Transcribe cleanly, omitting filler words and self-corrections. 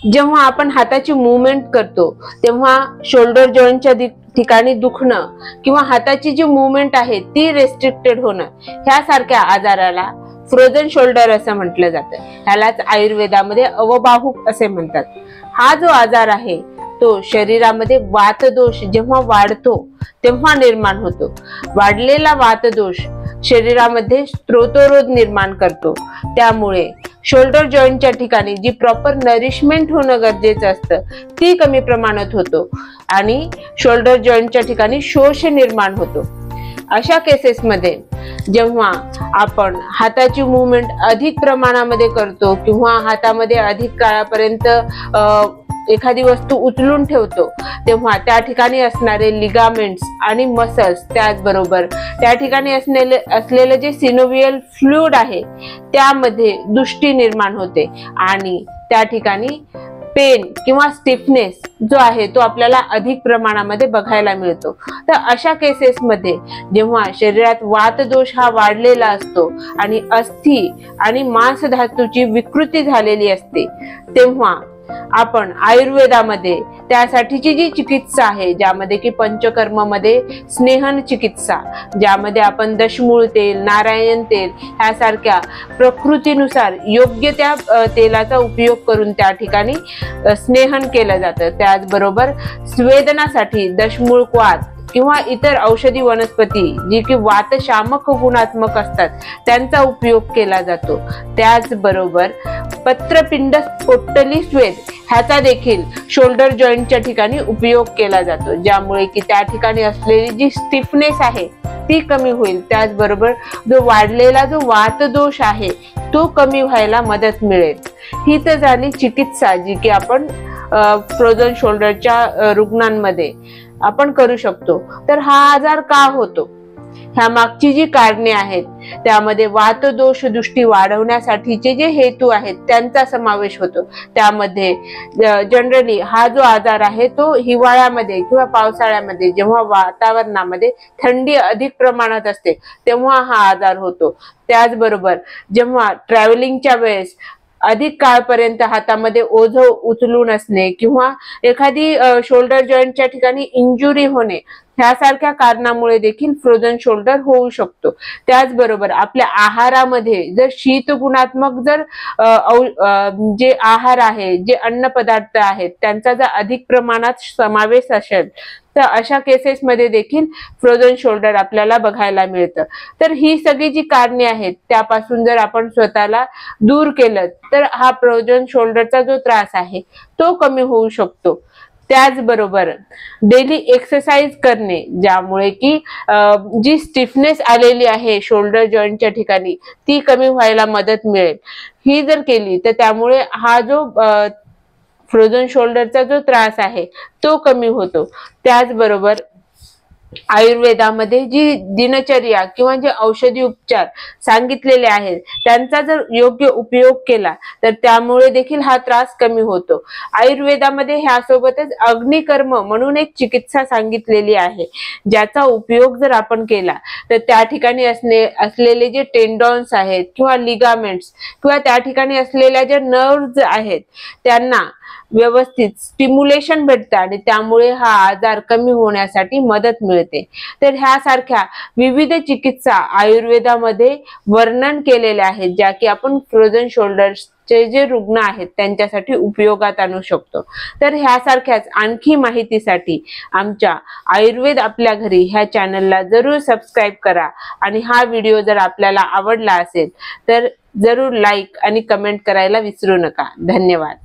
जेव्हा आपण हाताची मूवमेंट करतो तेव्हा शोल्डर जॉईंटच्या ठिकाणी दुखणं किंवा हाताची जी मूवमेंट आहे ती रेस्ट्रिक्टेड होणं, ह्यासारख्या आजाराला फ्रोझन शोल्डर असं म्हटलं जातं. ह्यालाच आयुर्वेदामध्ये अवबाहुक असे म्हणतात. हा जो आजार आहे तो शरीरामध्ये वातदोष जेव्हा वाढतो तेव्हा निर्माण होतो. वाढलेला वातदोष शरीरामध्ये स्त्रोतरोध निर्माण करतो. त्यामुळे शोल्डर जॉईंटच्या ठिकाणी जी प्रॉपर नरिशमेंट होणं गरजेचं असतं ती कमी प्रमाणात होतो आणि शोल्डर जॉईंटच्या ठिकाणी शोष निर्माण होतो. अशा केसेसमध्ये जेव्हा आपण हाताची मूवमेंट अधिक प्रमाणामध्ये करतो किंवा हातामध्ये अधिक काळापर्यंत एखादी वस्तू उचलून ठेवतो तेव्हा त्या ठिकाणी असणारे लिगामेंट्स आणि मसल्स, त्याचबरोबर त्या ठिकाणी असलेले जे सिनोवियल फ्लुइड आहे त्यामध्ये दुष्टी निर्माण होते आणि त्या ठिकाणी पेन किंवा स्टिफनेस जो आहे तो आपल्याला अधिक प्रमाणामध्ये बघायला मिळतो. तर अशा केसेसमध्ये जेव्हा शरीरात वातदोष हा वाढलेला असतो आणि अस्थि आणि मांसधातूची विकृती झालेली असते तेव्हा आपण आयुर्वेदामध्ये त्यासाठीची जी चिकित्सा आहे, ज्यामध्ये की पंचकर्म मध्ये स्नेहन चिकित्सा, ज्यामध्ये आपण दशमूळ तेल, नारायण तेल ह्यासारख्या प्रकृतीनुसार योग्य त्या तेलाचा उपयोग करून त्या ठिकाणी स्नेहन केलं जातं. त्याचबरोबर स्वेदनासाठी दशमूळ क्वाथ किंवा इतर औषधी वनस्पती जी की वातशामक गुणात्मक असतात त्यांचा उपयोग केला जातो. त्याचबरोबर पत्रपिंड पोट्टली स्वेद ह्याचा देखील शोल्डर जॉईंटच्या ठिकाणी उपयोग केला जातो, ज्यामुळे की त्या ठिकाणी असलेली जी स्टिफनेस आहे ती कमी होईल. त्याचबरोबर जो वाढलेला जो वातदोष आहे तो कमी व्हायला मदत मिळेल. ही तर झाली चिकित्सा जी की आपण फ्रोझन शोल्डरच्या रुग्णांमध्ये आपण करू शकतो. तर हा आजार का होतो, ह्या मागची जी कारणे आहेत त्यामध्ये वातदोष दृष्टी वाढवण्यासाठीचे जे हेतू आहेत त्यांचा समावेश होतो. त्यामध्ये जनरली हा जो आजार आहे तो हिवाळ्यामध्ये किंवा पावसाळ्यामध्ये जेव्हा वातावरणामध्ये थंडी अधिक प्रमाणात असते तेव्हा हा आजार होतो. त्याचबरोबर जेव्हा ट्रॅव्हलिंगच्या वेळेस अधिक काळपर्यंत हातामध्ये ओझं उचलून असणे किंवा एखादी शोल्डर जॉईंटच्या ठिकाणी इंजुरी होणे ह्यासारख्या कारणामुळे देखील फ्रोझन शोल्डर होऊ शकतो. त्याचबरोबर आपल्या आहारामध्ये जर शीत गुणात्मक जर जे आहार आहे, जे अन्न पदार्थ आहेत त्यांचा जर अधिक प्रमाणात समावेश असेल तर अशा केसेसमध्ये देखील फ्रोझन शोल्डर आपल्याला बघायला मिळतं. तर ही सगळी जी कारणे आहेत त्यापासून जर आपण स्वतःला दूर केलं तर हा फ्रोझन शोल्डरचा जो त्रास आहे तो कमी होऊ शकतो. त्याचबरोबर डेली एक्सरसाइज करणे, ज्यामुळे की जी स्टिफनेस आलेली आहे शोल्डर जॉईंटच्या ठिकाणी ती कमी व्हायला मदत मिळेल. ही जर केली तर त्यामुळे हा जो फ्रोझन शोल्डरचा जो त्रास आहे तो कमी होतो. त्याचबरोबर आयुर्वेदामध्ये जी दिनचर्या किंवा जे औषधी उपचार सांगितलेले आहेत त्यांचा जर योग्य उपयोग केला तर त्यामुळे देखील हा त्रास कमी होतो. आयुर्वेदामध्ये ह्यासोबतच अग्निकर्म म्हणून एक चिकित्सा सांगितलेली आहे, ज्याचा उपयोग जर आपण केला तर त्या ठिकाणी असलेले जे टेंडॉन्स आहेत किंवा लिगामेंट्स किंवा त्या ठिकाणी असलेल्या ज्या नर्व्हज आहेत त्यांना व्यवस्थित स्टिम्युलेशन भेटतं आणि त्यामुळे हा आजार कमी होण्यासाठी मदत मिळते. तर ह्यासारख्या विविध चिकित्सा आयुर्वेदामध्ये वर्णन केलेल्या आहेत, ज्या की आपण फ्रोझन शोल्डरचे जे रुग्ण आहेत त्यांच्यासाठी उपयोगात आणू शकतो. तर ह्यासारख्याच आणखी माहितीसाठी आमच्या आयुर्वेद आपल्या घरी ह्या चॅनलला जरूर सबस्क्राईब करा आणि हा व्हिडिओ जर आपल्याला आवडला असेल तर जरूर लाईक आणि कमेंट करायला विसरू नका. धन्यवाद.